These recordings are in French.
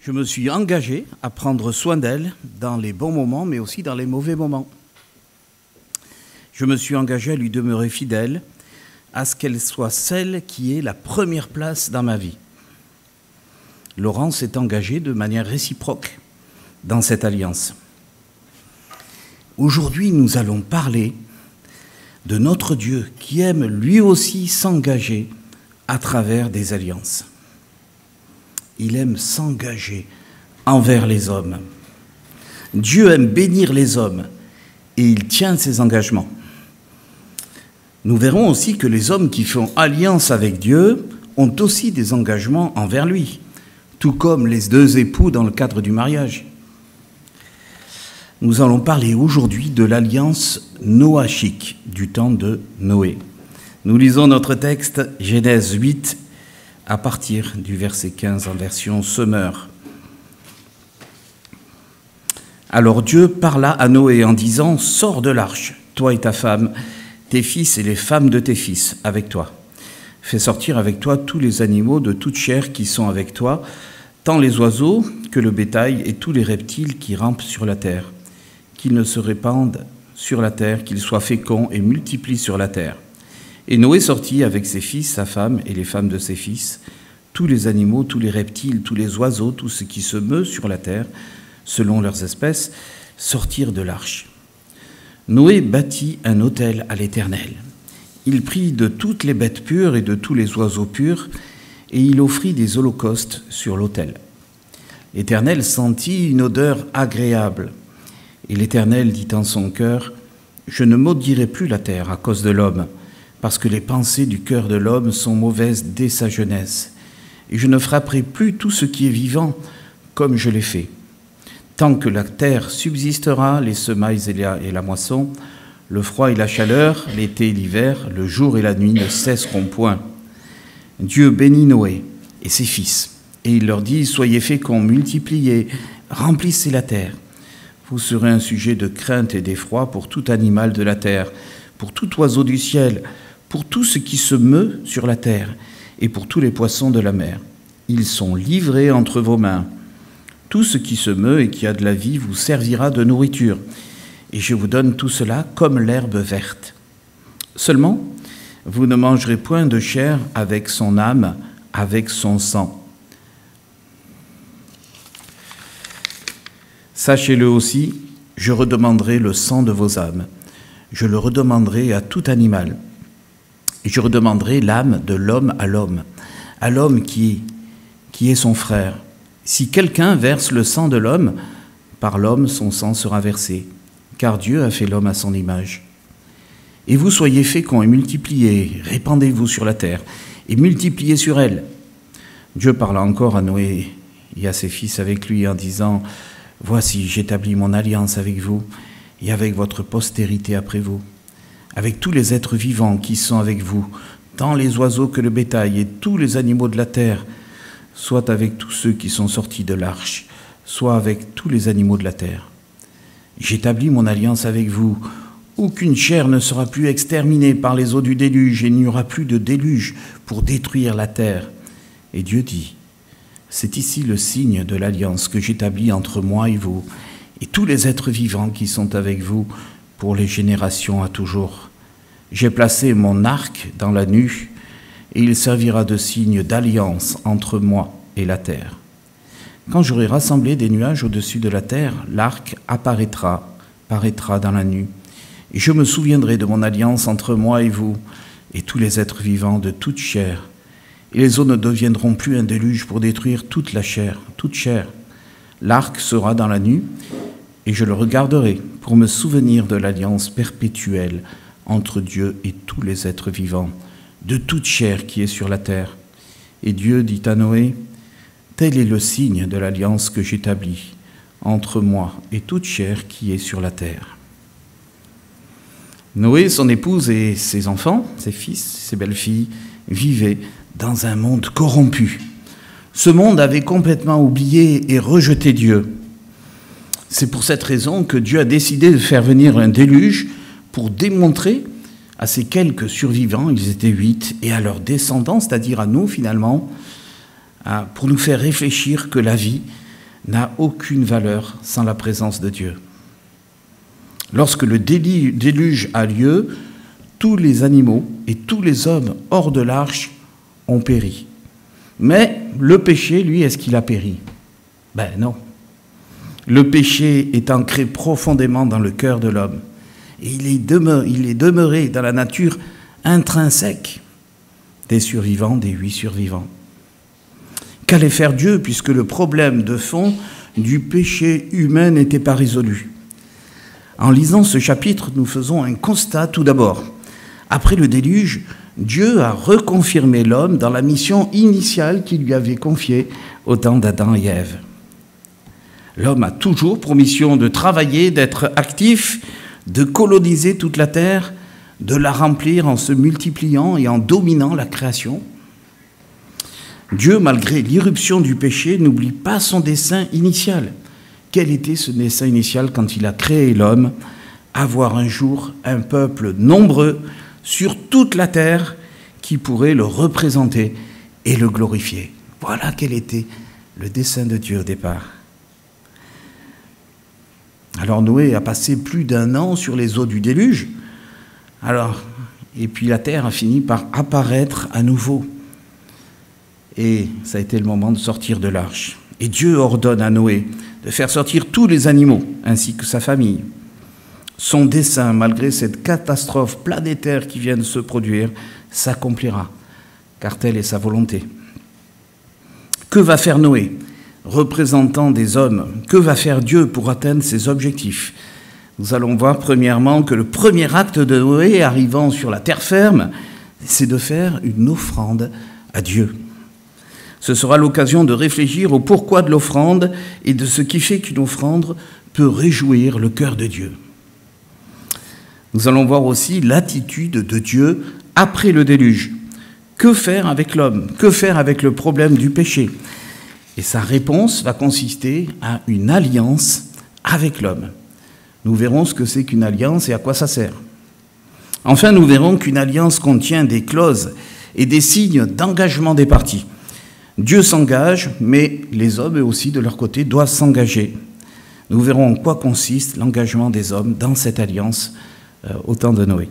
Je me suis engagé à prendre soin d'elle dans les bons moments, mais aussi dans les mauvais moments. Je me suis engagé à lui demeurer fidèle, à ce qu'elle soit celle qui ait la première place dans ma vie. Laurent s'est engagé de manière réciproque dans cette alliance. Aujourd'hui, nous allons parler de notre Dieu qui aime lui aussi s'engager à travers des alliances. Il aime s'engager envers les hommes. Dieu aime bénir les hommes et il tient ses engagements. Nous verrons aussi que les hommes qui font alliance avec Dieu ont aussi des engagements envers lui, tout comme les deux époux dans le cadre du mariage. Nous allons parler aujourd'hui de l'alliance noachique du temps de Noé. Nous lisons notre texte, Genèse 8, à partir du verset 15 en version Semeur. Alors Dieu parla à Noé en disant « Sors de l'arche, toi et ta femme, tes fils et les femmes de tes fils avec toi. Fais sortir avec toi tous les animaux de toute chair qui sont avec toi, tant les oiseaux que le bétail et tous les reptiles qui rampent sur la terre. Qu'ils ne se répandent sur la terre, qu'ils soient féconds et multiplient sur la terre. » Et Noé sortit avec ses fils, sa femme et les femmes de ses fils, tous les animaux, tous les reptiles, tous les oiseaux, tout ce qui se meut sur la terre, selon leurs espèces, sortirent de l'arche. Noé bâtit un autel à l'Éternel. Il prit de toutes les bêtes pures et de tous les oiseaux purs, et il offrit des holocaustes sur l'autel. L'Éternel sentit une odeur agréable, et l'Éternel dit en son cœur, « Je ne maudirai plus la terre à cause de l'homme, parce que les pensées du cœur de l'homme sont mauvaises dès sa jeunesse, et je ne frapperai plus tout ce qui est vivant comme je l'ai fait. Tant que la terre subsistera, les semailles et la moisson, le froid et la chaleur, l'été et l'hiver, le jour et la nuit ne cesseront point. Dieu bénit Noé et ses fils, et il leur dit, soyez féconds, multipliez, remplissez la terre. Vous serez un sujet de crainte et d'effroi pour tout animal de la terre, pour tout oiseau du ciel, pour tout ce qui se meut sur la terre, et pour tous les poissons de la mer. Ils sont livrés entre vos mains. Tout ce qui se meut et qui a de la vie vous servira de nourriture, et je vous donne tout cela comme l'herbe verte. Seulement, vous ne mangerez point de chair avec son âme, avec son sang. Sachez-le aussi, je redemanderai le sang de vos âmes. Je le redemanderai à tout animal. Et je redemanderai l'âme de l'homme à l'homme qui est son frère. Si quelqu'un verse le sang de l'homme, par l'homme son sang sera versé, car Dieu a fait l'homme à son image. Et vous soyez féconds et multipliez, répandez-vous sur la terre, et multipliez sur elle. Dieu parla encore à Noé et à ses fils avec lui en disant, « Voici, j'établis mon alliance avec vous, et avec votre postérité après vous, avec tous les êtres vivants qui sont avec vous, tant les oiseaux que le bétail et tous les animaux de la terre, soit avec tous ceux qui sont sortis de l'arche, soit avec tous les animaux de la terre. J'établis mon alliance avec vous, aucune chair ne sera plus exterminée par les eaux du déluge, et il n'y aura plus de déluge pour détruire la terre. » Et Dieu dit, « C'est ici le signe de l'alliance que j'établis entre moi et vous, et tous les êtres vivants qui sont avec vous pour les générations à toujours. J'ai placé mon arc dans la nue, et il servira de signe d'alliance entre moi et la terre. Quand j'aurai rassemblé des nuages au-dessus de la terre, l'arc paraîtra dans la nue, et je me souviendrai de mon alliance entre moi et vous, et tous les êtres vivants de toute chair, et les eaux ne deviendront plus un déluge pour détruire toute la chair, toute chair. L'arc sera dans la nue, et je le regarderai pour me souvenir de l'alliance perpétuelle entre Dieu et tous les êtres vivants, de toute chair qui est sur la terre. » Et Dieu dit à Noé, « Tel est le signe de l'alliance que j'établis entre moi et toute chair qui est sur la terre. » Noé, son épouse et ses enfants, ses fils, ses belles-filles, vivaient dans un monde corrompu. Ce monde avait complètement oublié et rejeté Dieu. C'est pour cette raison que Dieu a décidé de faire venir un déluge pour démontrer à ces quelques survivants, ils étaient 8, et à leurs descendants, c'est-à-dire à nous finalement, pour nous faire réfléchir que la vie n'a aucune valeur sans la présence de Dieu. Lorsque le déluge a lieu, tous les animaux et tous les hommes hors de l'arche ont péri. Mais le péché, lui, est-ce qu'il a péri? Ben non. Le péché est ancré profondément dans le cœur de l'homme. Et il est demeuré dans la nature intrinsèque des survivants, des 8 survivants. Qu'allait faire Dieu puisque le problème de fond du péché humain n'était pas résolu? En lisant ce chapitre, nous faisons un constat tout d'abord. Après le déluge, Dieu a reconfirmé l'homme dans la mission initiale qu'il lui avait confiée au temps d'Adam et Ève. L'homme a toujours pour mission de travailler, d'être actif, de coloniser toute la terre, de la remplir en se multipliant et en dominant la création. Dieu, malgré l'irruption du péché, n'oublie pas son dessein initial. Quel était ce dessein initial quand il a créé l'homme? Avoir un jour un peuple nombreux sur toute la terre qui pourrait le représenter et le glorifier. Voilà quel était le dessein de Dieu au départ. Alors Noé a passé plus d'1 an sur les eaux du déluge. Et puis la terre a fini par apparaître à nouveau. Et ça a été le moment de sortir de l'arche. Et Dieu ordonne à Noé de faire sortir tous les animaux, ainsi que sa famille. Son dessein, malgré cette catastrophe planétaire qui vient de se produire, s'accomplira, car telle est sa volonté. Que va faire Noé, représentant des hommes? Que va faire Dieu pour atteindre ses objectifs? Nous allons voir premièrement que le premier acte de Noé, arrivant sur la terre ferme, c'est de faire une offrande à Dieu. Ce sera l'occasion de réfléchir au pourquoi de l'offrande et de ce qui fait qu'une offrande peut réjouir le cœur de Dieu. Nous allons voir aussi l'attitude de Dieu après le déluge. Que faire avec l'homme? Que faire avec le problème du péché? Et sa réponse va consister à une alliance avec l'homme. Nous verrons ce que c'est qu'une alliance et à quoi ça sert. Enfin, nous verrons qu'une alliance contient des clauses et des signes d'engagement des parties. Dieu s'engage, mais les hommes, eux aussi, de leur côté, doivent s'engager. Nous verrons en quoi consiste l'engagement des hommes dans cette alliance au temps de Noé.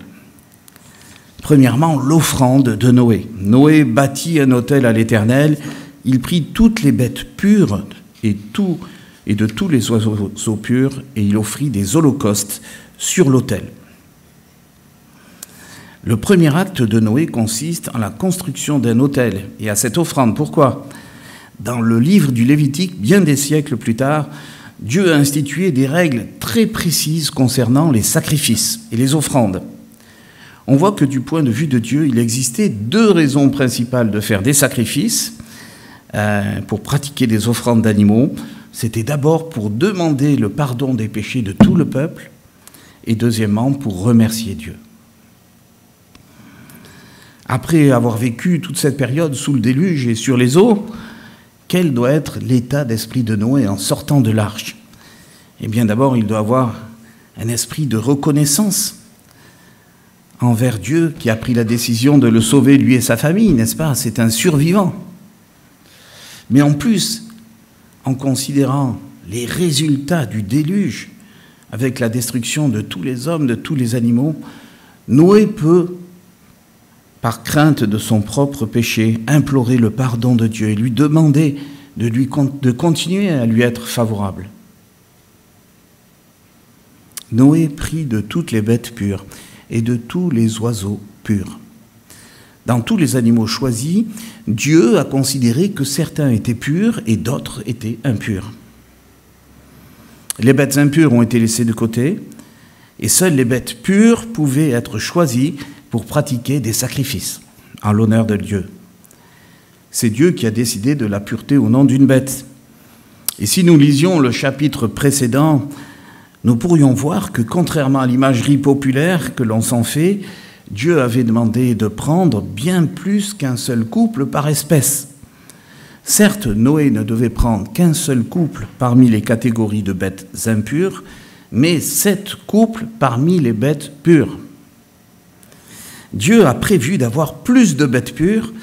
Premièrement, l'offrande de Noé. Noé bâtit un autel à l'Éternel. Il prit toutes les bêtes pures et de tous les oiseaux purs, et il offrit des holocaustes sur l'autel. Le premier acte de Noé consiste en la construction d'un autel et à cette offrande. Pourquoi? Dans le livre du Lévitique, bien des siècles plus tard, Dieu a institué des règles très précises concernant les sacrifices et les offrandes. On voit que du point de vue de Dieu, il existait 2 raisons principales de faire des sacrifices pour pratiquer des offrandes d'animaux. C'était d'abord pour demander le pardon des péchés de tout le peuple et deuxièmement pour remercier Dieu. Après avoir vécu toute cette période sous le déluge et sur les eaux, quel doit être l'état d'esprit de Noé en sortant de l'arche? Eh bien d'abord, il doit avoir un esprit de reconnaissance envers Dieu qui a pris la décision de le sauver lui et sa famille, n'est-ce pas? C'est un survivant. Mais en plus, en considérant les résultats du déluge, avec la destruction de tous les hommes, de tous les animaux, Noé peut, par crainte de son propre péché, implorer le pardon de Dieu et lui demander de continuer à lui être favorable. Noé prit de toutes les bêtes pures et de tous les oiseaux purs. Dans tous les animaux choisis, Dieu a considéré que certains étaient purs et d'autres étaient impurs. Les bêtes impures ont été laissées de côté et seules les bêtes pures pouvaient être choisies pour pratiquer des sacrifices en l'honneur de Dieu. C'est Dieu qui a décidé de la pureté au nom d'une bête. Et si nous lisions le chapitre précédent, nous pourrions voir que contrairement à l'imagerie populaire que l'on s'en fait, Dieu avait demandé de prendre bien plus qu'un seul couple par espèce. Certes, Noé ne devait prendre qu'un seul couple parmi les catégories de bêtes impures, mais 7 couples parmi les bêtes pures. Dieu a prévu d'avoir plus de bêtes pures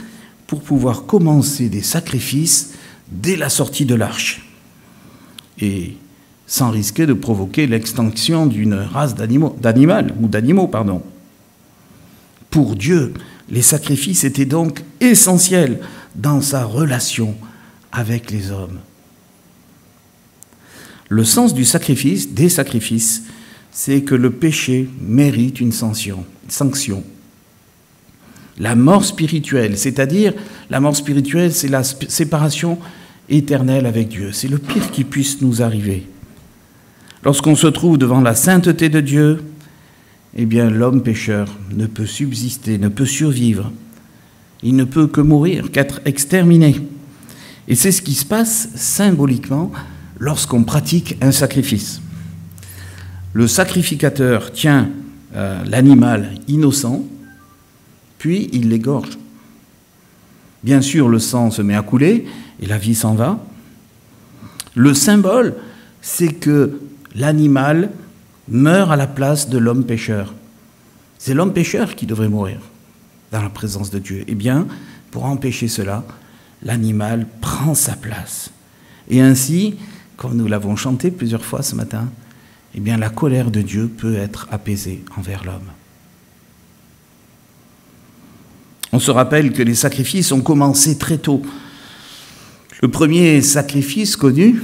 pour pouvoir commencer des sacrifices dès la sortie de l'arche. et sans risquer de provoquer l'extinction d'une race d'animaux. Pour Dieu, les sacrifices étaient donc essentiels dans sa relation avec les hommes. Le sens du sacrifice, des sacrifices, c'est que le péché mérite une sanction. La mort spirituelle, c'est-à-dire la mort spirituelle, c'est la séparation éternelle avec Dieu. C'est le pire qui puisse nous arriver. Lorsqu'on se trouve devant la sainteté de Dieu, eh bien l'homme pécheur ne peut subsister, ne peut survivre. Il ne peut que mourir, qu'être exterminé. Et c'est ce qui se passe symboliquement lorsqu'on pratique un sacrifice. Le sacrificateur tient l'animal innocent, puis il l'égorge. Bien sûr, le sang se met à couler et la vie s'en va. Le symbole, c'est que l'animal meurt à la place de l'homme pécheur. C'est l'homme pécheur qui devrait mourir dans la présence de Dieu. Eh bien, pour empêcher cela, l'animal prend sa place. Et ainsi, comme nous l'avons chanté plusieurs fois ce matin, eh bien, la colère de Dieu peut être apaisée envers l'homme. On se rappelle que les sacrifices ont commencé très tôt. Le premier sacrifice connu,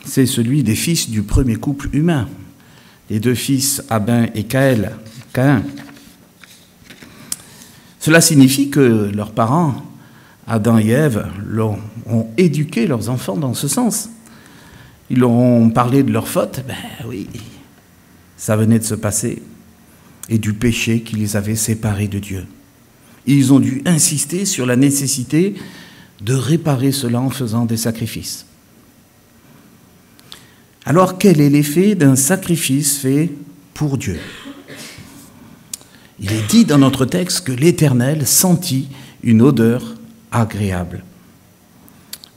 c'est celui des fils du premier couple humain, les deux fils Abel et Caïn. Cela signifie que leurs parents, Adam et Ève, ont éduqué leurs enfants dans ce sens. Ils leur ont parlé de leurs fautes, ben oui, ça venait de se passer, et du péché qui les avait séparés de Dieu. Ils ont dû insister sur la nécessité de réparer cela en faisant des sacrifices. Alors, quel est l'effet d'un sacrifice fait pour Dieu ? Il est dit dans notre texte que l'Éternel sentit une odeur agréable.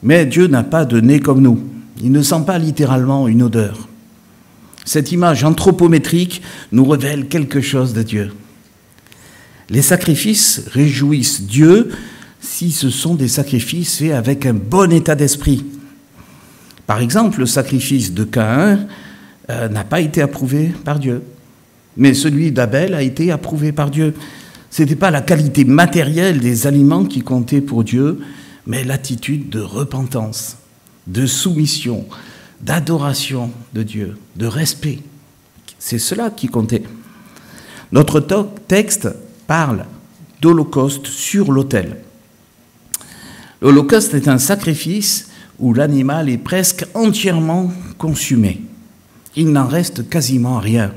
Mais Dieu n'a pas de nez comme nous. Il ne sent pas littéralement une odeur. Cette image anthropométrique nous révèle quelque chose de Dieu. Les sacrifices réjouissent Dieu si ce sont des sacrifices faits avec un bon état d'esprit. Par exemple, le sacrifice de Caïn n'a pas été approuvé par Dieu, mais celui d'Abel a été approuvé par Dieu. Ce n'était pas la qualité matérielle des aliments qui comptait pour Dieu, mais l'attitude de repentance, de soumission, d'adoration de Dieu, de respect. C'est cela qui comptait. Notre texte parle d'holocauste sur l'autel. L'holocauste est un sacrifice où l'animal est presque entièrement consumé. Il n'en reste quasiment rien.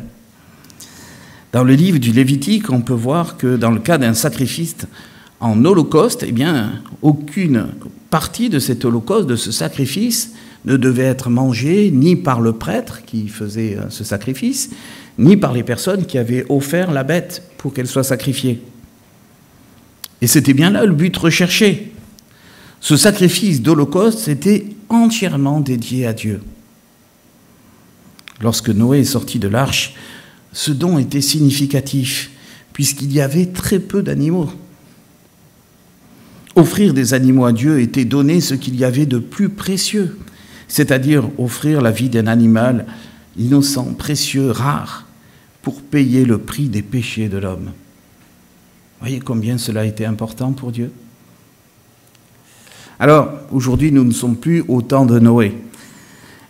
Dans le livre du Lévitique, on peut voir que dans le cas d'un sacrifice en holocauste, eh bien, aucune partie de cet holocauste, de ce sacrifice, ne devait être mangée ni par le prêtre qui faisait ce sacrifice, ni par les personnes qui avaient offert la bête pour qu'elle soit sacrifiée. Et c'était bien là le but recherché. Ce sacrifice d'holocauste était entièrement dédié à Dieu. Lorsque Noé est sorti de l'arche, ce don était significatif, puisqu'il y avait très peu d'animaux. Offrir des animaux à Dieu était donner ce qu'il y avait de plus précieux, c'est-à-dire offrir la vie d'un animal innocent, précieux, rare, pour payer le prix des péchés de l'homme. Voyez combien cela a été important pour Dieu. Alors, aujourd'hui, nous ne sommes plus au temps de Noé.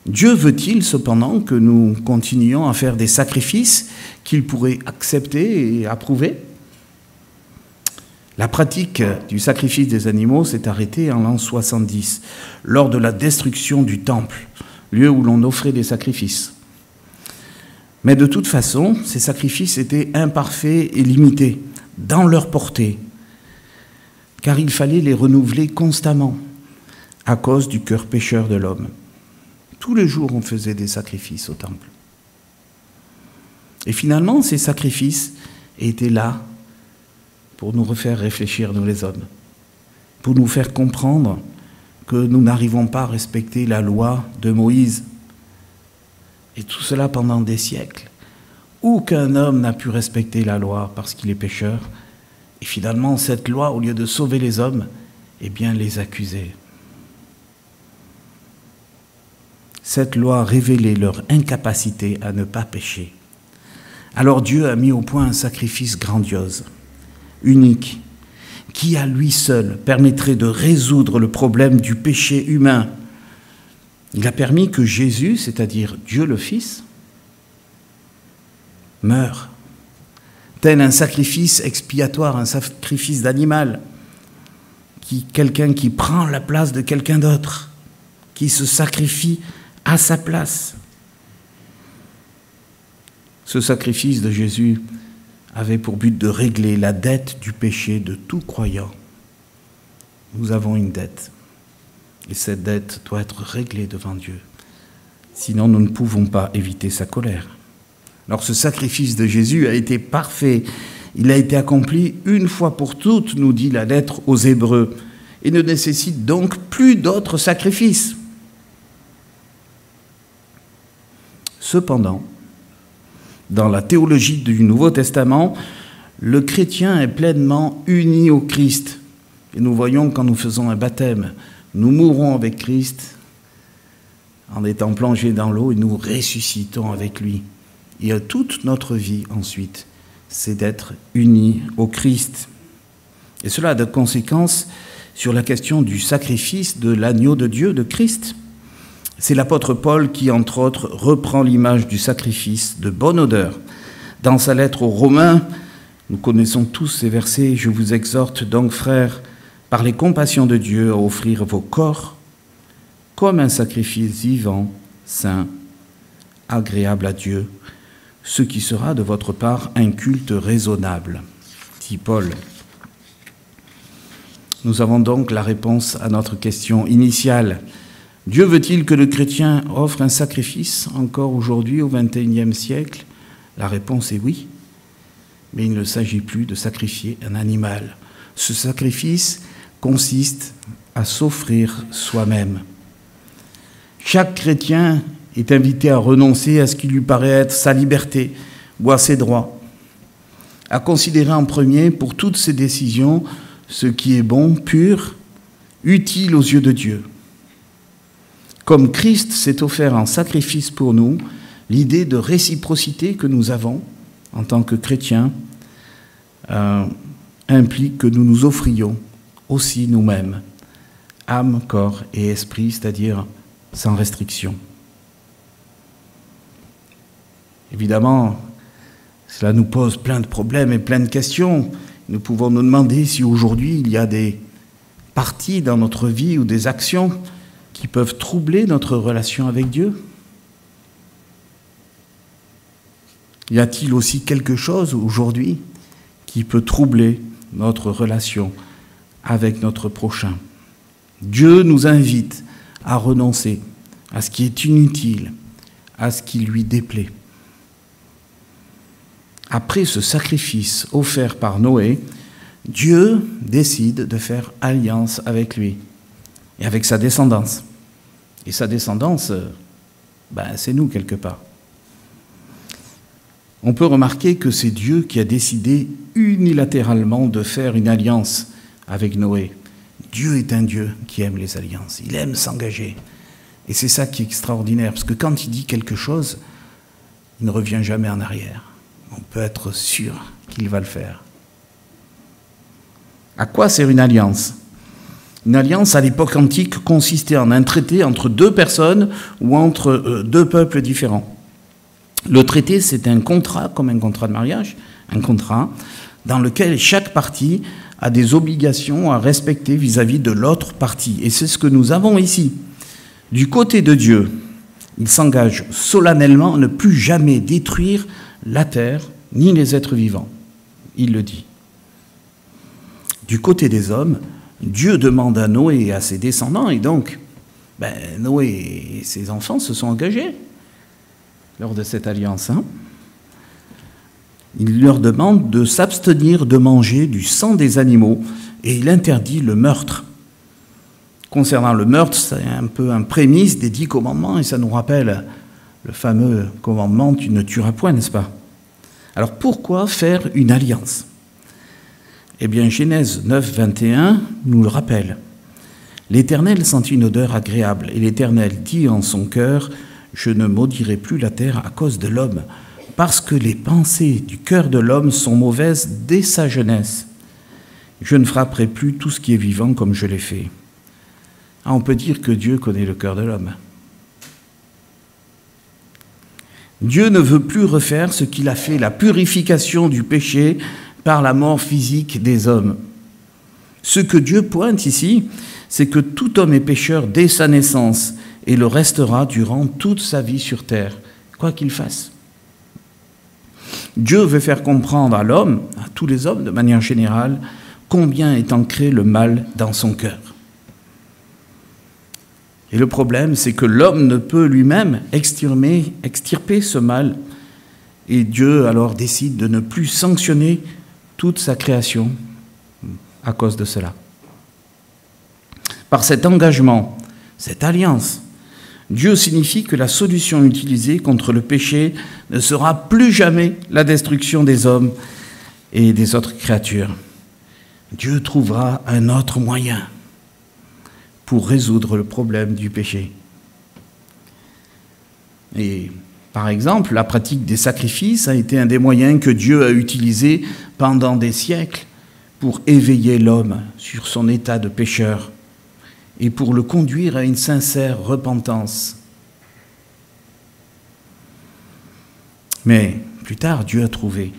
Dieu veut-il cependant que nous continuions à faire des sacrifices qu'il pourrait accepter et approuver ? La pratique du sacrifice des animaux s'est arrêtée en l'an 70, lors de la destruction du temple, lieu où l'on offrait des sacrifices. Mais de toute façon, ces sacrifices étaient imparfaits et limités dans leur portée, car il fallait les renouveler constamment à cause du cœur pécheur de l'homme. Tous les jours, on faisait des sacrifices au temple. Et finalement, ces sacrifices étaient là pour nous refaire réfléchir, nous les hommes, pour nous faire comprendre que nous n'arrivons pas à respecter la loi de Moïse. Et tout cela pendant des siècles. Aucun homme n'a pu respecter la loi parce qu'il est pécheur. Et finalement, cette loi, au lieu de sauver les hommes, eh bien, les accusait. cette loi révélait leur incapacité à ne pas pécher. Alors Dieu a mis au point un sacrifice grandiose, unique, qui à lui seul permettrait de résoudre le problème du péché humain. Il a permis que Jésus, c'est-à-dire Dieu le Fils, meure, tel un sacrifice expiatoire, un sacrifice d'animal, quelqu'un qui prend la place de quelqu'un d'autre, qui se sacrifie à sa place. Ce sacrifice de Jésus avait pour but de régler la dette du péché de tout croyant. Nous avons une dette, et cette dette doit être réglée devant Dieu. Sinon, nous ne pouvons pas éviter sa colère. Alors ce sacrifice de Jésus a été parfait. Il a été accompli une fois pour toutes, nous dit la lettre aux Hébreux, et ne nécessite donc plus d'autres sacrifices. Cependant, dans la théologie du Nouveau Testament, le chrétien est pleinement uni au Christ. Et nous voyons quand nous faisons un baptême, nous mourons avec Christ en étant plongés dans l'eau et nous ressuscitons avec lui. Et toute notre vie ensuite, c'est d'être unis au Christ. Et cela a de conséquences sur la question du sacrifice de l'agneau de Dieu, de Christ. C'est l'apôtre Paul qui, entre autres, reprend l'image du sacrifice de bonne odeur. Dans sa lettre aux Romains, nous connaissons tous ces versets, « Je vous exhorte donc, frères, par les compassions de Dieu, à offrir vos corps comme un sacrifice vivant, saint, agréable à Dieu, ce qui sera de votre part un culte raisonnable, » dit Paul. Nous avons donc la réponse à notre question initiale. Dieu veut-il que le chrétien offre un sacrifice encore aujourd'hui au XXIe siècle? La réponse est oui, mais il ne s'agit plus de sacrifier un animal. Ce sacrifice consiste à s'offrir soi-même. Chaque chrétien est invité à renoncer à ce qui lui paraît être sa liberté ou à ses droits, à considérer en premier pour toutes ses décisions ce qui est bon, pur, utile aux yeux de Dieu. Comme Christ s'est offert en sacrifice pour nous, l'idée de réciprocité que nous avons en tant que chrétiens implique que nous nous offrions aussi nous-mêmes, âme, corps et esprit, c'est-à-dire sans restriction. Évidemment, cela nous pose plein de problèmes et plein de questions. Nous pouvons nous demander si aujourd'hui il y a des parties dans notre vie ou des actions qui peuvent troubler notre relation avec Dieu. Y a-t-il aussi quelque chose aujourd'hui qui peut troubler notre relation avec notre prochain? Dieu nous invite à renoncer à ce qui est inutile, à ce qui lui déplaît. Après ce sacrifice offert par Noé, Dieu décide de faire alliance avec lui et avec sa descendance. Et sa descendance, c'est nous quelque part. On peut remarquer que c'est Dieu qui a décidé unilatéralement de faire une alliance avec Noé. Dieu est un Dieu qui aime les alliances, il aime s'engager. Et c'est ça qui est extraordinaire, parce que quand il dit quelque chose, il ne revient jamais en arrière. On peut être sûr qu'il va le faire. À quoi sert une alliance ? Une alliance, à l'époque antique, consistait en un traité entre deux personnes ou entre deux peuples différents. Le traité, c'est un contrat, comme un contrat de mariage, un contrat dans lequel chaque partie a des obligations à respecter vis-à-vis de l'autre partie. Et c'est ce que nous avons ici. Du côté de Dieu, il s'engage solennellement à ne plus jamais détruire la terre ni les êtres vivants. Il le dit. Du côté des hommes, Dieu demande à Noé et à ses descendants, et donc Noé et ses enfants se sont engagés lors de cette alliance. Il leur demande de s'abstenir de manger du sang des animaux, et il interdit le meurtre. Concernant le meurtre, c'est un peu un prémisse des 10 commandements, et ça nous rappelle le fameux commandement « Tu ne tueras point », n'est-ce pas? Alors pourquoi faire une alliance? Eh bien, Genèse 9, 21 nous le rappelle. L'Éternel sentit une odeur agréable, et l'Éternel dit en son cœur, « Je ne maudirai plus la terre à cause de l'homme, parce que les pensées du cœur de l'homme sont mauvaises dès sa jeunesse. Je ne frapperai plus tout ce qui est vivant comme je l'ai fait. » Ah, on peut dire que Dieu connaît le cœur de l'homme. Dieu ne veut plus refaire ce qu'il a fait, la purification du péché par la mort physique des hommes. Ce que Dieu pointe ici, c'est que tout homme est pécheur dès sa naissance et le restera durant toute sa vie sur terre, quoi qu'il fasse. Dieu veut faire comprendre à l'homme, à tous les hommes de manière générale, combien est ancré le mal dans son cœur. Et le problème, c'est que l'homme ne peut lui-même extirper ce mal. Et Dieu alors décide de ne plus sanctionner toute sa création à cause de cela. Par cet engagement, cette alliance, Dieu signifie que la solution utilisée contre le péché ne sera plus jamais la destruction des hommes et des autres créatures. Dieu trouvera un autre moyen pour résoudre le problème du péché. Et par exemple, la pratique des sacrifices a été un des moyens que Dieu a utilisés pendant des siècles pour éveiller l'homme sur son état de pécheur et pour le conduire à une sincère repentance. Mais plus tard, Dieu a trouvé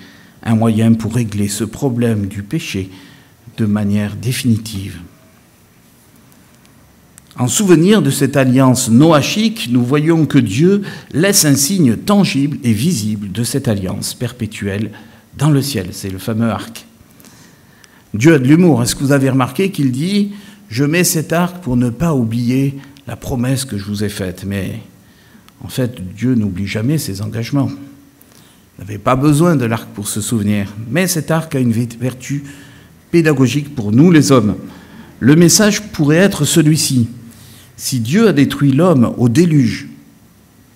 un moyen pour régler ce problème du péché de manière définitive. En souvenir de cette alliance noachique, nous voyons que Dieu laisse un signe tangible et visible de cette alliance perpétuelle dans le ciel. C'est le fameux arc. Dieu a de l'humour. Est-ce que vous avez remarqué qu'il dit « Je mets cet arc pour ne pas oublier la promesse que je vous ai faite ». Mais en fait, Dieu n'oublie jamais ses engagements. Il n'avait pas besoin de l'arc pour se souvenir. Mais cet arc a une vertu pédagogique pour nous les hommes. Le message pourrait être celui-ci. Si Dieu a détruit l'homme au déluge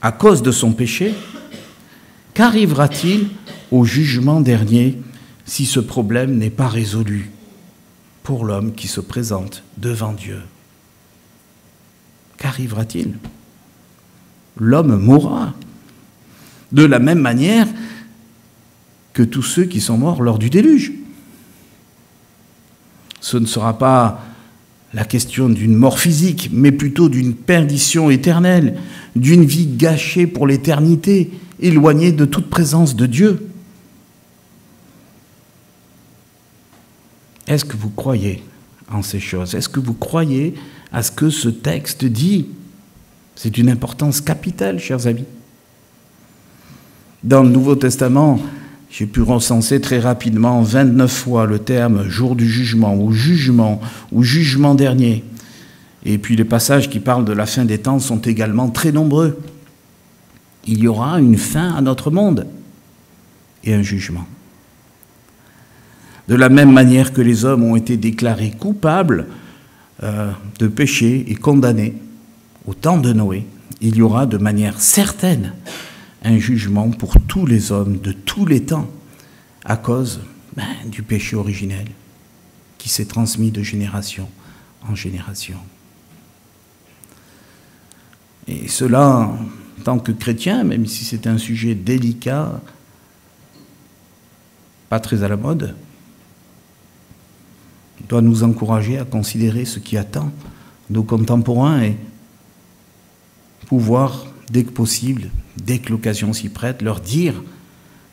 à cause de son péché, qu'arrivera-t-il au jugement dernier si ce problème n'est pas résolu pour l'homme qui se présente devant Dieu? Qu'arrivera-t-il? L'homme mourra de la même manière que tous ceux qui sont morts lors du déluge. Ce ne sera pas la question d'une mort physique, mais plutôt d'une perdition éternelle, d'une vie gâchée pour l'éternité, éloignée de toute présence de Dieu. Est-ce que vous croyez en ces choses? Est-ce que vous croyez à ce que ce texte dit? C'est d'une importance capitale, chers amis. Dans le Nouveau Testament, j'ai pu recenser très rapidement 29 fois le terme « jour du jugement » ou « jugement dernier ». Et puis les passages qui parlent de la fin des temps sont également très nombreux. Il y aura une fin à notre monde et un jugement. De la même manière que les hommes ont été déclarés coupables de péché et condamnés au temps de Noé, il y aura de manière certaine un jugement pour tous les hommes de tous les temps à cause du péché originel qui s'est transmis de génération en génération. Et cela, en tant que chrétien, même si c'est un sujet délicat, pas très à la mode, doit nous encourager à considérer ce qui attend nos contemporains et pouvoir, dès que possible, dès que l'occasion s'y prête, leur dire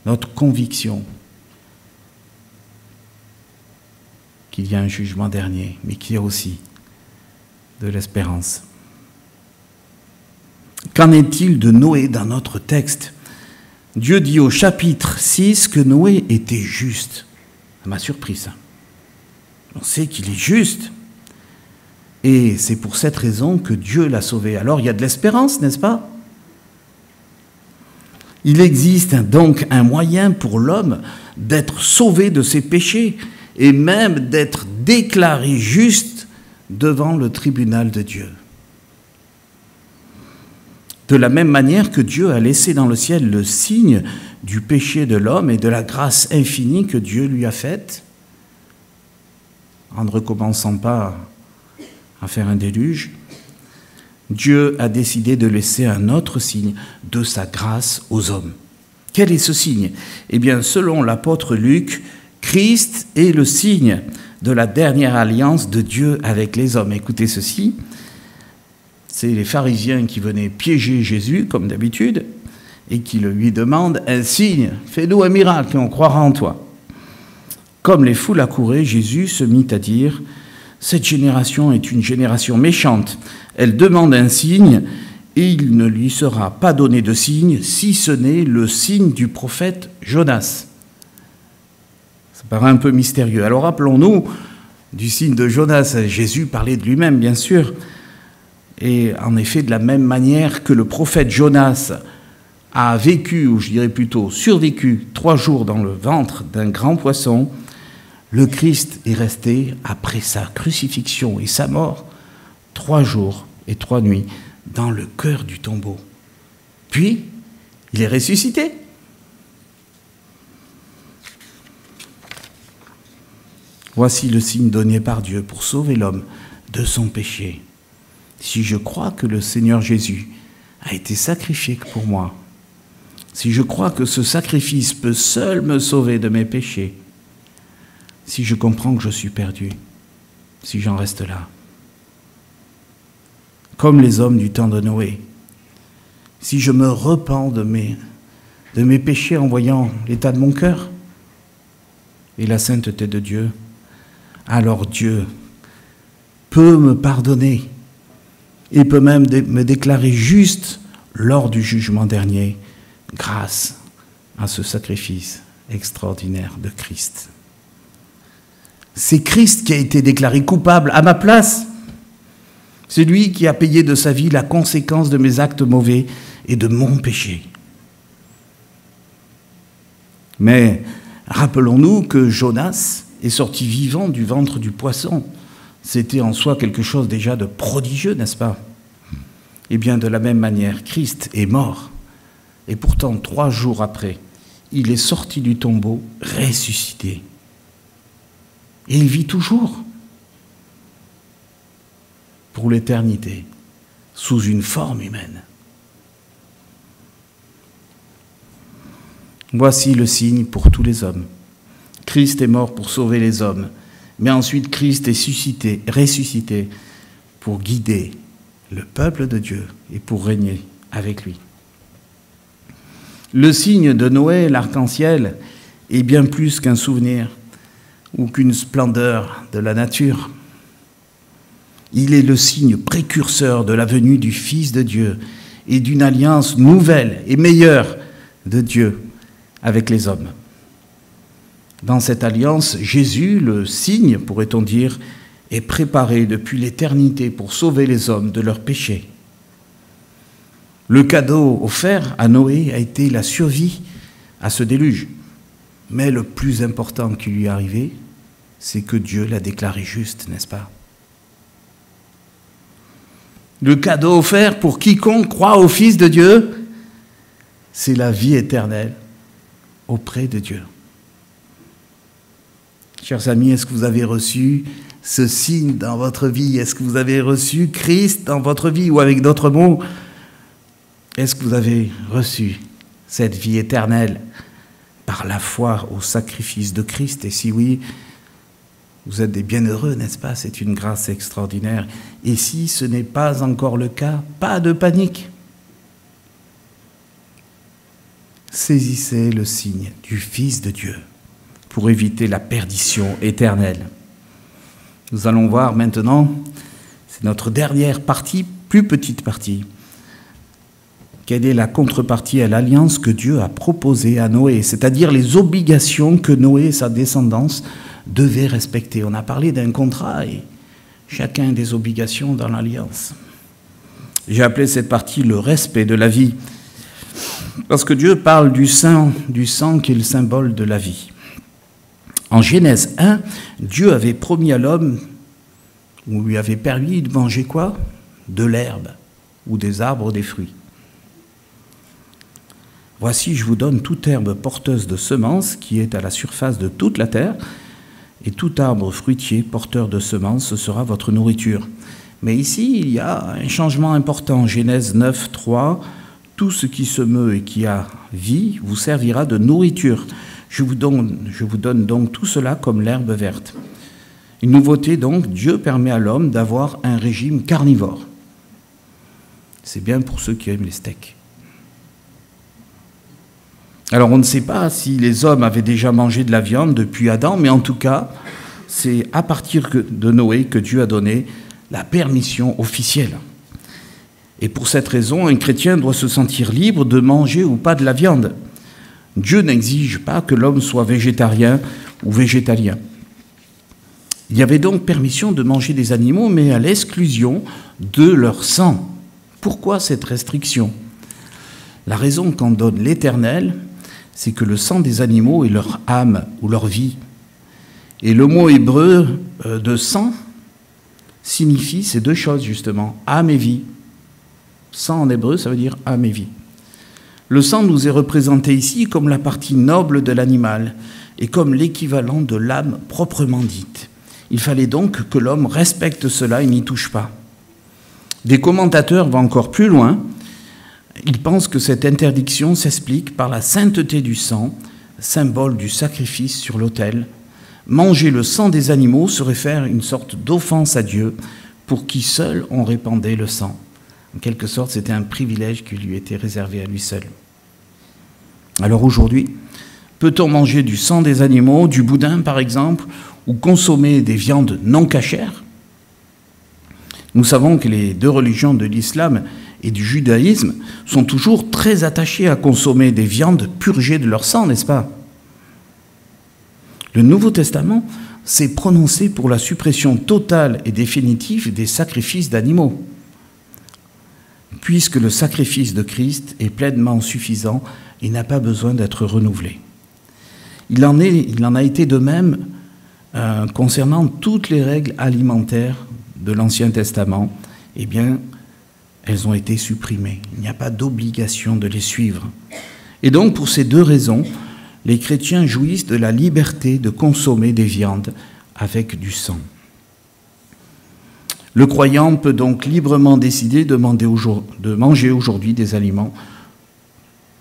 notre conviction qu'il y a un jugement dernier, mais qu'il y a aussi de l'espérance. Qu'en est-il de Noé dans notre texte? Dieu dit au chapitre 6 que Noé était juste. Ça m'a surpris, ça. On sait qu'il est juste. Et c'est pour cette raison que Dieu l'a sauvé. Alors il y a de l'espérance, n'est-ce pas? Il existe donc un moyen pour l'homme d'être sauvé de ses péchés et même d'être déclaré juste devant le tribunal de Dieu. De la même manière que Dieu a laissé dans le ciel le signe du péché de l'homme et de la grâce infinie que Dieu lui a faite, en ne recommençant pas à faire un déluge, Dieu a décidé de laisser un autre signe de sa grâce aux hommes. Quel est ce signe? Eh bien, selon l'apôtre Luc, Christ est le signe de la dernière alliance de Dieu avec les hommes. Écoutez ceci, c'est les pharisiens qui venaient piéger Jésus, comme d'habitude, et qui lui demandent un signe, fais-nous un miracle et on croira en toi. Comme les foules accouraient, Jésus se mit à dire, cette génération est une génération méchante, elle demande un signe et il ne lui sera pas donné de signe si ce n'est le signe du prophète Jonas. Ça paraît un peu mystérieux. Alors rappelons-nous du signe de Jonas. Jésus parlait de lui-même, bien sûr. Et en effet, de la même manière que le prophète Jonas a vécu, ou je dirais plutôt survécu, 3 jours dans le ventre d'un grand poisson, le Christ est resté, après sa crucifixion et sa mort, 3 jours et 3 nuits dans le cœur du tombeau. Puis, il est ressuscité. Voici le signe donné par Dieu pour sauver l'homme de son péché. Si je crois que le Seigneur Jésus a été sacrifié pour moi, si je crois que ce sacrifice peut seul me sauver de mes péchés, si je comprends que je suis perdu, si j'en reste là, comme les hommes du temps de Noé, si je me repens de mes péchés en voyant l'état de mon cœur et la sainteté de Dieu, alors Dieu peut me pardonner et peut même me déclarer juste lors du jugement dernier grâce à ce sacrifice extraordinaire de Christ. C'est Christ qui a été déclaré coupable à ma place. C'est lui qui a payé de sa vie la conséquence de mes actes mauvais et de mon péché. Mais rappelons-nous que Jonas est sorti vivant du ventre du poisson. C'était en soi quelque chose déjà de prodigieux, n'est-ce pas? Eh bien, de la même manière, Christ est mort. Et pourtant, 3 jours après, il est sorti du tombeau, ressuscité. Et il vit toujours, pour l'éternité, sous une forme humaine. Voici le signe pour tous les hommes. Christ est mort pour sauver les hommes, mais ensuite Christ est ressuscité pour guider le peuple de Dieu et pour régner avec lui. Le signe de Noé, l'arc-en-ciel, est bien plus qu'un souvenir ou qu'une splendeur de la nature. Il est le signe précurseur de la venue du Fils de Dieu et d'une alliance nouvelle et meilleure de Dieu avec les hommes. Dans cette alliance, Jésus, le signe, pourrait-on dire, est préparé depuis l'éternité pour sauver les hommes de leurs péchés. Le cadeau offert à Noé a été la survie à ce déluge. Mais le plus important qui lui est arrivé, c'est que Dieu l'a déclaré juste, n'est-ce pas? Le cadeau offert pour quiconque croit au Fils de Dieu, c'est la vie éternelle auprès de Dieu. Chers amis, est-ce que vous avez reçu ce signe dans votre vie? Est-ce que vous avez reçu Christ dans votre vie? Ou avec d'autres mots, est-ce que vous avez reçu cette vie éternelle par la foi au sacrifice de Christ? Et si oui, vous êtes des bienheureux, n'est-ce pas? C'est une grâce extraordinaire. Et si ce n'est pas encore le cas, pas de panique. Saisissez le signe du Fils de Dieu pour éviter la perdition éternelle. Nous allons voir maintenant, c'est notre dernière partie, plus petite partie. Quelle est la contrepartie à l'alliance que Dieu a proposée à Noé, c'est-à-dire les obligations que Noé et sa descendance devaient respecter. On a parlé d'un contrat et chacun des obligations dans l'alliance. J'ai appelé cette partie le respect de la vie, parce que Dieu parle du sang qui est le symbole de la vie. En Genèse 1, Dieu avait promis à l'homme, ou lui avait permis de manger quoi? De l'herbe, ou des arbres, des fruits. Voici, je vous donne toute herbe porteuse de semences qui est à la surface de toute la terre, et tout arbre fruitier porteur de semences, ce sera votre nourriture. Mais ici, il y a un changement important. Genèse 9, 3, « Tout ce qui se meut et qui a vie vous servira de nourriture. Je vous donne donc tout cela comme l'herbe verte. » Une nouveauté donc, Dieu permet à l'homme d'avoir un régime carnivore. C'est bien pour ceux qui aiment les steaks. Alors on ne sait pas si les hommes avaient déjà mangé de la viande depuis Adam, mais en tout cas, c'est à partir de Noé que Dieu a donné la permission officielle. Et pour cette raison, un chrétien doit se sentir libre de manger ou pas de la viande. Dieu n'exige pas que l'homme soit végétarien ou végétalien. Il y avait donc permission de manger des animaux, mais à l'exclusion de leur sang. Pourquoi cette restriction? La raison qu'en donne l'Éternel, c'est que le sang des animaux est leur âme ou leur vie. Et le mot hébreu de sang signifie ces deux choses justement, âme et vie. Sang en hébreu, ça veut dire âme et vie. Le sang nous est représenté ici comme la partie noble de l'animal et comme l'équivalent de l'âme proprement dite. Il fallait donc que l'homme respecte cela et n'y touche pas. Des commentateurs vont encore plus loin. Ils pensent que cette interdiction s'explique par la sainteté du sang, symbole du sacrifice sur l'autel. Manger le sang des animaux serait faire une sorte d'offense à Dieu, pour qui seul on répandait le sang. En quelque sorte, c'était un privilège qui lui était réservé à lui seul. Alors aujourd'hui, peut-on manger du sang des animaux, du boudin par exemple, ou consommer des viandes non cachères? Nous savons que les deux religions de l'islam et du judaïsme sont toujours très attachées à consommer des viandes purgées de leur sang, n'est-ce pas? Le Nouveau Testament s'est prononcé pour la suppression totale et définitive des sacrifices d'animaux, puisque le sacrifice de Christ est pleinement suffisant et n'a pas besoin d'être renouvelé. Il en a été de même concernant toutes les règles alimentaires de l'Ancien Testament. Eh bien, elles ont été supprimées. Il n'y a pas d'obligation de les suivre. Et donc, pour ces deux raisons, les chrétiens jouissent de la liberté de consommer des viandes avec du sang. Le croyant peut donc librement décider de manger aujourd'hui des aliments,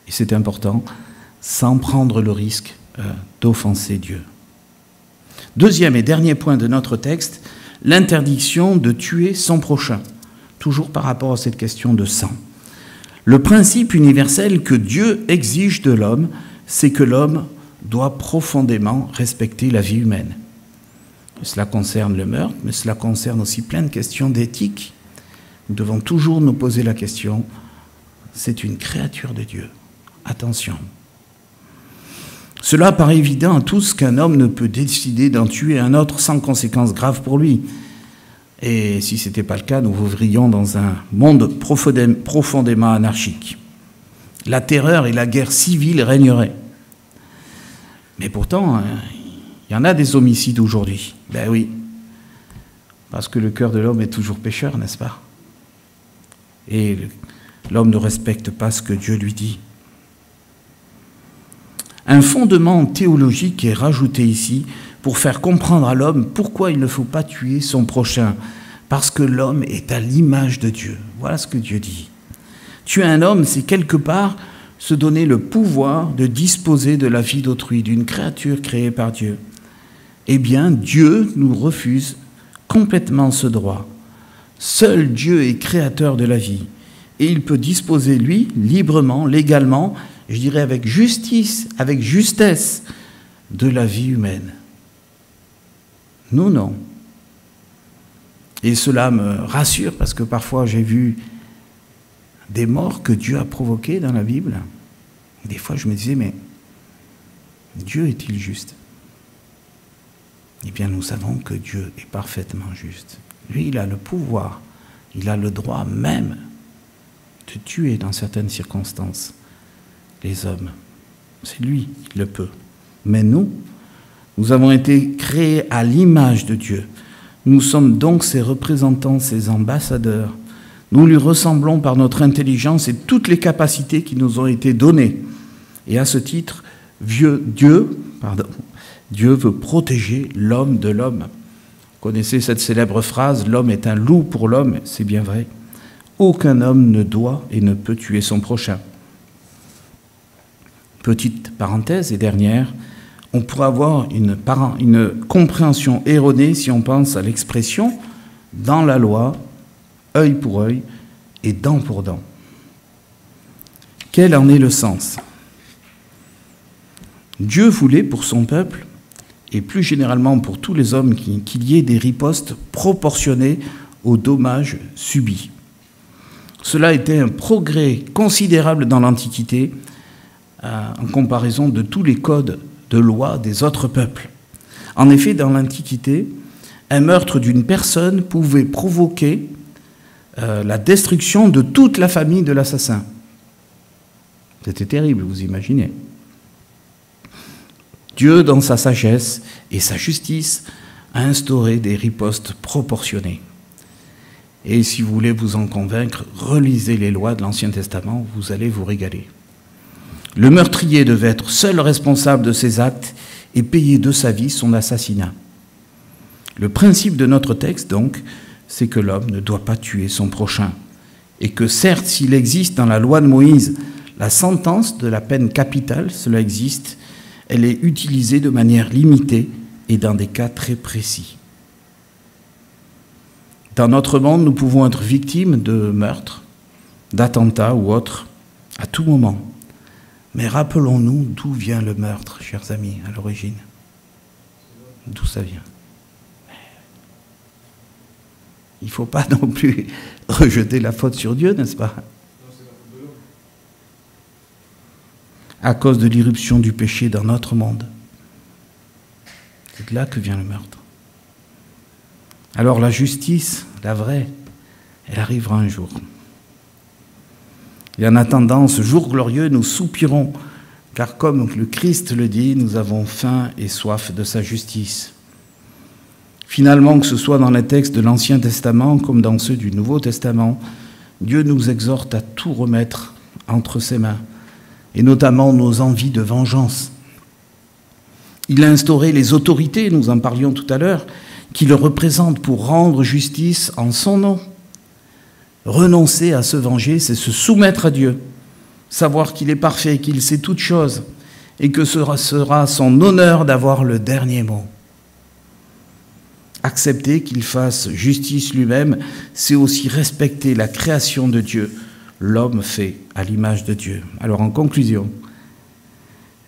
et c'est important, sans prendre le risque d'offenser Dieu. Deuxième et dernier point de notre texte, l'interdiction de tuer son prochain, toujours par rapport à cette question de sang. Le principe universel que Dieu exige de l'homme, c'est que l'homme doit profondément respecter la vie humaine. Cela concerne le meurtre, mais cela concerne aussi plein de questions d'éthique. Nous devons toujours nous poser la question, c'est une créature de Dieu. Attention. Cela paraît évident à tous qu'un homme ne peut décider d'en tuer un autre sans conséquences graves pour lui. Et si ce n'était pas le cas, nous vivrions dans un monde profondément anarchique. La terreur et la guerre civile régneraient. Mais pourtant, il y en a des homicides aujourd'hui. Ben oui, parce que le cœur de l'homme est toujours pécheur, n'est-ce pas? Et l'homme ne respecte pas ce que Dieu lui dit. Un fondement théologique est rajouté ici pour faire comprendre à l'homme pourquoi il ne faut pas tuer son prochain, parce que l'homme est à l'image de Dieu. Voilà ce que Dieu dit. Tuer un homme, c'est quelque part se donner le pouvoir de disposer de la vie d'autrui, d'une créature créée par Dieu. Eh bien, Dieu nous refuse complètement ce droit. Seul Dieu est créateur de la vie, et il peut disposer, lui, librement, légalement, je dirais avec justice, avec justesse, de la vie humaine. Nous, non. Et cela me rassure, parce que parfois j'ai vu des morts que Dieu a provoquées dans la Bible. Et des fois je me disais, mais Dieu est-il juste? Eh bien, nous savons que Dieu est parfaitement juste. Lui, il a le pouvoir, il a le droit même de tuer dans certaines circonstances les hommes. C'est lui qui le peut. Mais nous avons été créés à l'image de Dieu. Nous sommes donc ses représentants, ses ambassadeurs. Nous lui ressemblons par notre intelligence et toutes les capacités qui nous ont été données. Et à ce titre, Dieu veut protéger l'homme de l'homme. connaissez cette célèbre phrase, l'homme est un loup pour l'homme, c'est bien vrai. Aucun homme ne doit et ne peut tuer son prochain. Petite parenthèse et dernière, on pourrait avoir une compréhension erronée si on pense à l'expression « dans la loi, œil pour œil et dent pour dent ». Quel en est le sens? Dieu voulait pour son peuple, et plus généralement pour tous les hommes, qu'il y ait des ripostes proportionnées aux dommages subis. Cela était un progrès considérable dans l'Antiquité, en comparaison de tous les codes de loi des autres peuples. En effet, dans l'Antiquité, un meurtre d'une personne pouvait provoquer la destruction de toute la famille de l'assassin. C'était terrible, vous imaginez. Dieu, dans sa sagesse et sa justice, a instauré des ripostes proportionnées. Et si vous voulez vous en convaincre, relisez les lois de l'Ancien Testament, vous allez vous régaler. Le meurtrier devait être seul responsable de ses actes et payer de sa vie son assassinat. Le principe de notre texte, donc, c'est que l'homme ne doit pas tuer son prochain. Et que certes, s'il existe dans la loi de Moïse la sentence de la peine capitale, cela existe, elle est utilisée de manière limitée et dans des cas très précis. Dans notre monde, nous pouvons être victimes de meurtres, d'attentats ou autres, à tout moment. Mais rappelons-nous d'où vient le meurtre, chers amis, à l'origine. D'où ça vient. Il ne faut pas non plus rejeter la faute sur Dieu, n'est-ce pas? À cause de l'irruption du péché dans notre monde. C'est de là que vient le meurtre. Alors la justice, la vraie, elle arrivera un jour. Et en attendant ce jour glorieux, nous soupirons, car comme le Christ le dit, nous avons faim et soif de sa justice. Finalement, que ce soit dans les textes de l'Ancien Testament comme dans ceux du Nouveau Testament, Dieu nous exhorte à tout remettre entre ses mains, et notamment nos envies de vengeance. Il a instauré les autorités, nous en parlions tout à l'heure, qui le représentent pour rendre justice en son nom. Renoncer à se venger, c'est se soumettre à Dieu, savoir qu'il est parfait, qu'il sait toutes choses, et que ce sera son honneur d'avoir le dernier mot. Accepter qu'il fasse justice lui-même, c'est aussi respecter la création de Dieu, l'homme fait à l'image de Dieu. Alors en conclusion,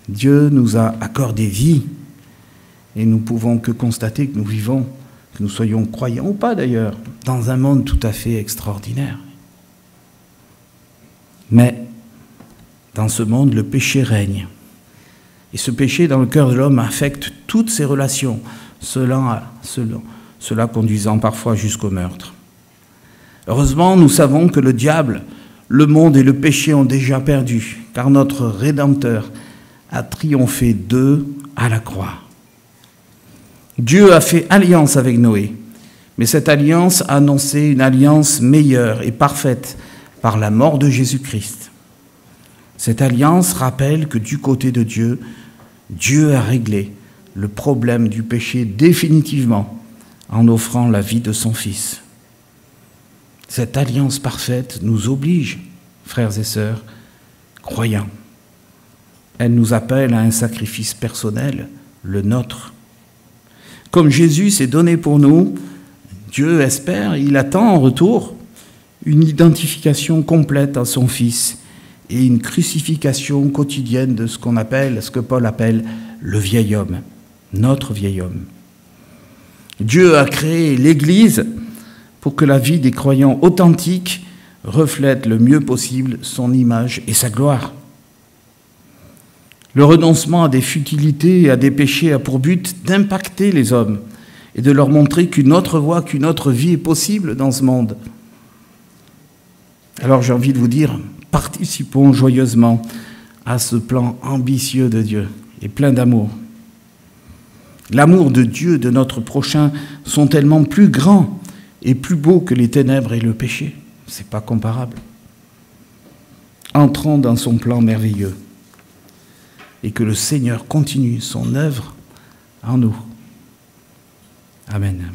Dieu nous a accordé vie et nous pouvons que constater que nous vivons, que nous soyons croyants ou pas d'ailleurs, dans un monde tout à fait extraordinaire. Mais dans ce monde, le péché règne. Et ce péché dans le cœur de l'homme affecte toutes ses relations, cela conduisant parfois jusqu'au meurtre. Heureusement, nous savons que le diable, le monde et le péché ont déjà perdu, car notre Rédempteur a triomphé d'eux à la croix. Dieu a fait alliance avec Noé, mais cette alliance a annoncé une alliance meilleure et parfaite par la mort de Jésus-Christ. Cette alliance rappelle que du côté de Dieu, Dieu a réglé le problème du péché définitivement en offrant la vie de son Fils. Cette alliance parfaite nous oblige, frères et sœurs, croyants. Elle nous appelle à un sacrifice personnel, le nôtre. Comme Jésus s'est donné pour nous, Dieu espère, il attend en retour une identification complète à son Fils et une crucifixion quotidienne de ce que Paul appelle le vieil homme, notre vieil homme. Dieu a créé l'Église pour que la vie des croyants authentiques reflète le mieux possible son image et sa gloire. Le renoncement à des futilités et à des péchés a pour but d'impacter les hommes et de leur montrer qu'une autre voie, qu'une autre vie est possible dans ce monde. Alors j'ai envie de vous dire, participons joyeusement à ce plan ambitieux de Dieu et plein d'amour. L'amour de Dieu, de notre prochain, sont tellement plus grands et plus beaux que les ténèbres et le péché. Ce n'est pas comparable. Entrons dans son plan merveilleux et que le Seigneur continue son œuvre en nous. Amen.